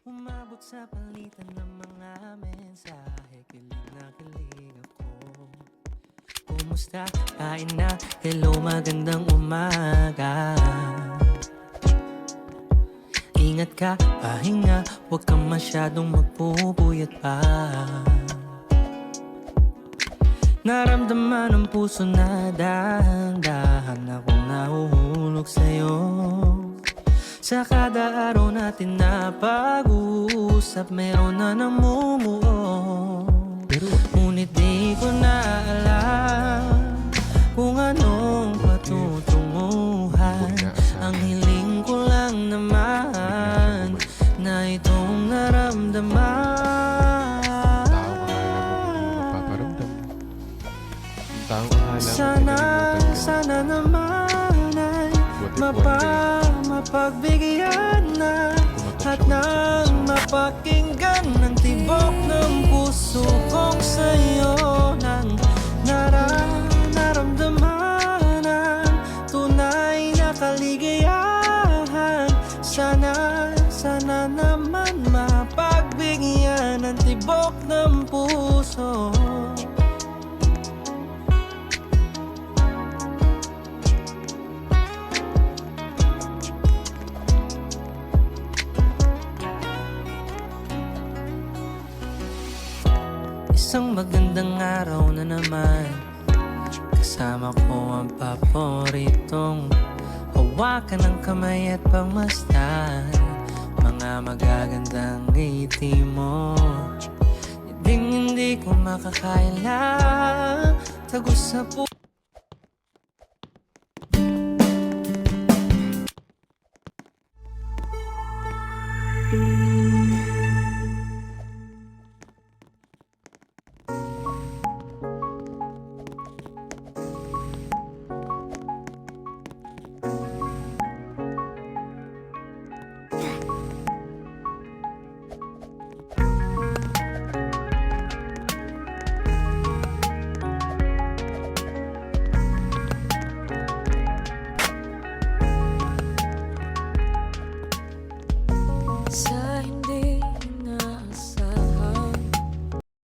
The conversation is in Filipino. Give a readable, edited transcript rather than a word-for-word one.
Umabot sa palitan ng mga mensahe, kilig na kilig ako. Kumusta? Kain na? Hello, magandang umaga. Ingat ka, pahinga, huwag kang masyadong magpupuyat pa. Naramdaman ng puso na dahan-dahan akong nahuhulog sa'yo. Sa kada araw natin na pag-uusap, meron na namumuo. Ngunit di ko na alam kung anong patutunguhan. Ang hiling ko lang naman na itong naramdaman. Sana naman ay mapagbigyan na at nang mapakinggan ng tibok ng puso kong sa'yo nang naramdaman ang tunay na kaligayahan. Sana naman mapagbigyan ng tibok ng puso. Isang magandang araw na naman, kasama ko ang paboritong hawakan ng kamay at pagmasdan. Mga magagandang ngiti mo, hindi ko makakaila. Tagos sa puso. So